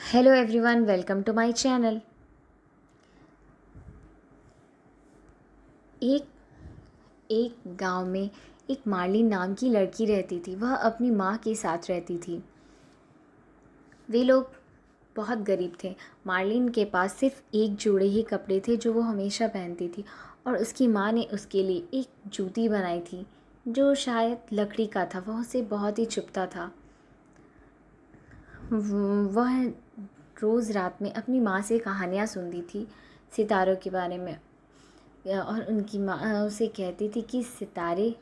Hello everyone, welcome to my channel. एक एक गांव में एक मार्लिन नाम की लड़की रहती थी। वह अपनी माँ के साथ रहती थी। वे लोग बहुत गरीब थे। मार्लिन के पास सिर्फ एक जोड़े ही कपड़े थे जो वो हमेशा पहनती थी, और उसकी माँ ने उसके लिए एक जूती बनाई थी जो शायद लकड़ी का था। वह उसे बहुत ही चुभता था। वह रोज़ रात में अपनी माँ से कहानियाँ सुनती थी सितारों के बारे में, और उनकी माँ उसे कहती थी कि सितारे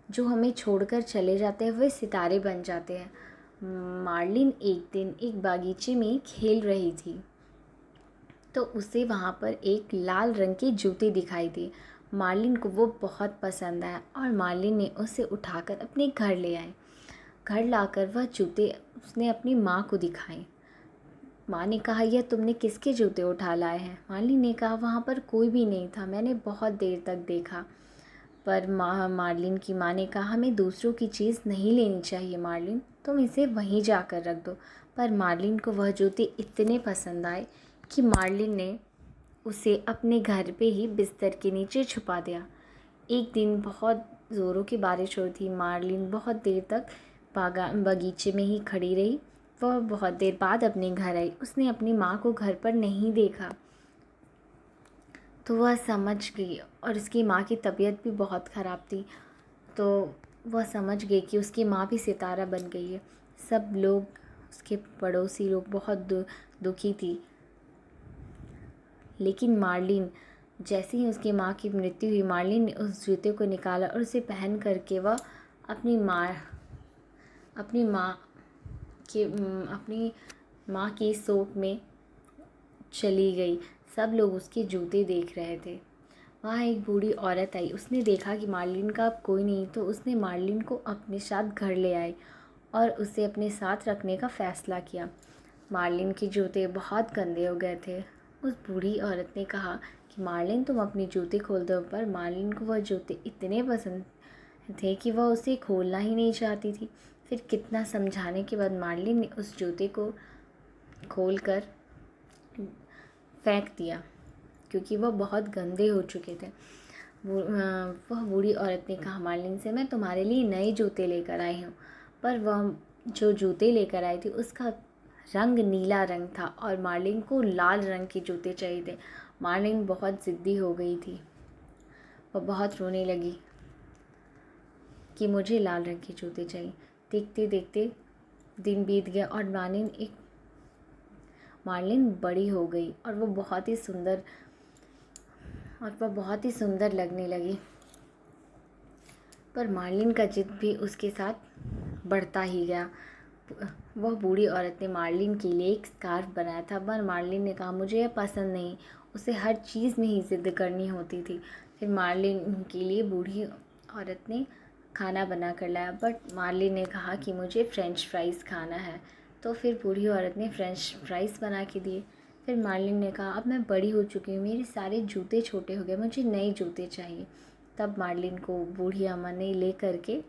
जो हमें छोड़कर चले जाते हैं वे सितारे बन जाते हैं। मार्लिन एक दिन एक बागीचे में खेल रही थी तो उसे वहाँ पर एक लाल रंग के जूते दिखाई दिए। मार्लिन को वो बहुत पसंद आया और मार्लिन ने उसे उठाकर अपने घर ले आए। घर लाकर वह जूते उसने अपनी माँ को दिखाए। माँ ने कहा, यह तुमने किसके जूते उठा लाए हैं? मार्लिन ने कहा, वहाँ पर कोई भी नहीं था, मैंने बहुत देर तक देखा। पर मार्लिन की माँ ने कहा, हमें दूसरों की चीज़ नहीं लेनी चाहिए मार्लिन, तुम इसे वहीं जाकर रख दो। पर मार्लिन को वह जूते इतने पसंद आए कि मार्लिन ने उसे अपने घर पे ही बिस्तर के नीचे छुपा दिया। एक दिन बहुत ज़ोरों की बारिश हो रही थी। मार्लिन बहुत देर तक बगीचे में ही खड़ी रही। वह बहुत देर बाद अपने घर आई। उसने अपनी माँ को घर पर नहीं देखा तो वह समझ गई, और उसकी माँ की तबीयत भी बहुत ख़राब थी, तो वह समझ गई कि उसकी माँ भी सितारा बन गई है। सब लोग, उसके पड़ोसी लोग बहुत दुखी थी। लेकिन मार्लिन, जैसे ही उसकी माँ की मृत्यु हुई, मार्लिन ने उस जूते को निकाला और उसे पहन करके वह अपनी माँ अपनी माँ अपनी माँ की शोक में चली गई। सब लोग उसके जूते देख रहे थे। वहाँ एक बूढ़ी औरत आई। उसने देखा कि मार्लिन का अब कोई नहीं, तो उसने मार्लिन को अपने साथ घर ले आई और उसे अपने साथ रखने का फ़ैसला किया। मार्लिन के जूते बहुत गंदे हो गए थे। उस बूढ़ी औरत ने कहा कि मार्लिन, तुम अपने जूते खोल दो। पर मार्लिन को वह जूते इतने पसंद थे कि वह उसे खोलना ही नहीं चाहती थी। फिर कितना समझाने के बाद मार्लिन ने उस जूते को खोलकर फेंक दिया, क्योंकि वह बहुत गंदे हो चुके थे। वह बूढ़ी औरत ने कहा मार्लिन से, मैं तुम्हारे लिए नए जूते लेकर आई हूँ। पर वह जो जूते लेकर आई थी उसका रंग नीला रंग था और मार्लिन को लाल रंग के जूते चाहिए थे। मार्लिन बहुत ज़िद्दी हो गई थी। वह बहुत रोने लगी कि मुझे लाल रंग के जूते चाहिए। देखते देखते दिन बीत गया और मार्लिन बड़ी हो गई और वह बहुत ही सुंदर लगने लगी। पर मार्लिन का जिद भी उसके साथ बढ़ता ही गया। वह बूढ़ी औरत ने मार्लिन के लिए एक स्कार्फ बनाया था, पर मार्लिन ने कहा मुझे यह पसंद नहीं। उसे हर चीज़ में ही ज़िद करनी होती थी। फिर मार्लिन के लिए बूढ़ी औरत ने खाना बना कर लाया, बट मार्लिन ने कहा कि मुझे फ़्रेंच फ्राइज़ खाना है। तो फिर बूढ़ी औरत ने फ़्रेंच फ्राइज़ बना के दिए। फिर मार्लिन ने कहा, अब मैं बड़ी हो चुकी हूँ, मेरे सारे जूते छोटे हो गए, मुझे नए जूते चाहिए। तब मार्लिन को बूढ़ी अम्मा ने ले करके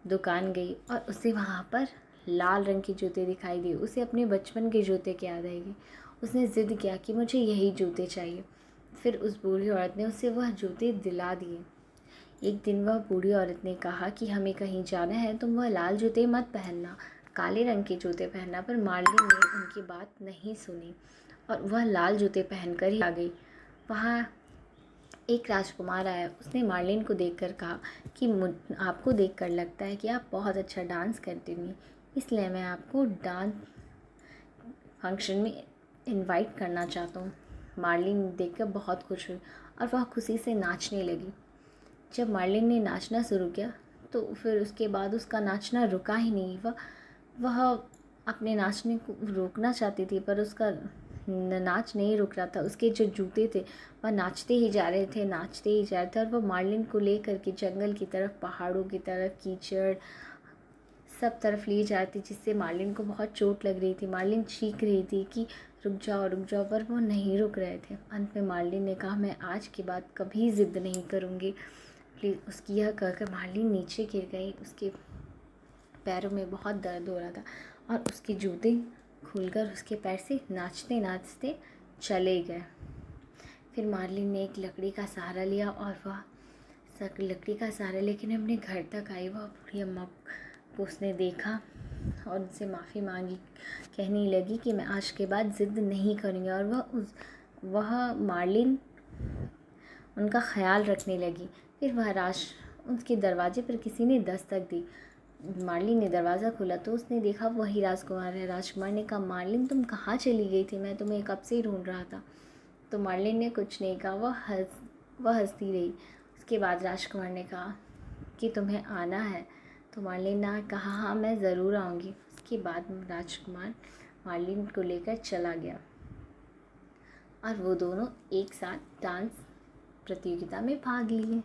दुकान गई और उसे वहाँ पर लाल रंग के जूते दिखाई दिए। उसे अपने बचपन के जूते की याद आएगी। उसने ज़िद किया कि मुझे यही जूते चाहिए। फिर उस बूढ़ी औरत ने उसे वह जूते दिला दिए। एक दिन वह बूढ़ी औरत ने कहा कि हमें कहीं जाना है, तुम वह लाल जूते मत पहनना, काले रंग के जूते पहनना। पर मार्लिन ने उनकी बात नहीं सुनी और वह लाल जूते पहनकर ही आ गई। वहाँ एक राजकुमार आया। उसने मार्लिन को देखकर कहा कि आपको देखकर लगता है कि आप बहुत अच्छा डांस करती हुई, इसलिए मैं आपको डांस फंक्शन में इनवाइट करना चाहता हूँ। मार्लिन देखकर बहुत खुश हुई और वह खुशी से नाचने लगी। जब मार्लिन ने नाचना शुरू किया तो फिर उसके बाद उसका नाचना रुका ही नहीं। वह अपने नाचने को रोकना चाहती थी, पर उसका नाच नहीं रुक रहा था। उसके जो जूते थे वह नाचते ही जा रहे थे, नाचते ही जा रहे थे। और वह मार्लिन को ले करके जंगल की तरफ, पहाड़ों की तरफ, कीचड़ सब तरफ ले जा रही थी, जिससे मार्लिन को बहुत चोट लग रही थी। मार्लिन चीख रही थी कि रुक जाओ, पर वो नहीं रुक रहे थे। अंत में मार्लिन ने कहा, मैं आज के बाद कभी ज़िद नहीं करूँगी प्लीज़। उसकी यह कहकर मार्लिन नीचे गिर गई। उसके पैरों में बहुत दर्द हो रहा था और उसके जूते खुलकर उसके पैर से नाचते नाचते चले गए। फिर मार्लिन ने एक लकड़ी का सहारा लिया और वह लकड़ी का सहारा लेकर अपने घर तक आई। वह बूढ़ी अम्मा को उसने देखा और उनसे माफ़ी मांगी, कहने लगी कि मैं आज के बाद ज़िद नहीं करूँगी। और वह मार्लिन उनका ख्याल रखने लगी। फिर वह उसके दरवाजे पर किसी ने दस्तक दी। मार्लिन ने दरवाज़ा खोला तो उसने देखा वही राजकुमार है। राजकुमार ने कहा, मार्लिन तुम कहाँ चली गई थी, मैं तुम्हें कब से ढूंढ रहा था। तो मार्लिन ने कुछ नहीं कहा, वह हंसती रही। उसके बाद राजकुमार ने कहा कि तुम्हें आना है। तो मार्लिन ने कहा, हाँ मैं ज़रूर आऊँगी। उसके बाद राजकुमार मार्लिन को लेकर चला गया और वो दोनों एक साथ डांस प्रतियोगिता में भाग लिए।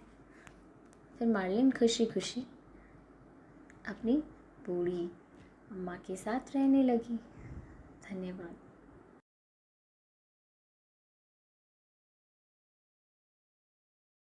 फिर मार्लिन खुशी खुशी अपनी बूढ़ी अम्मा के साथ रहने लगी। धन्यवाद।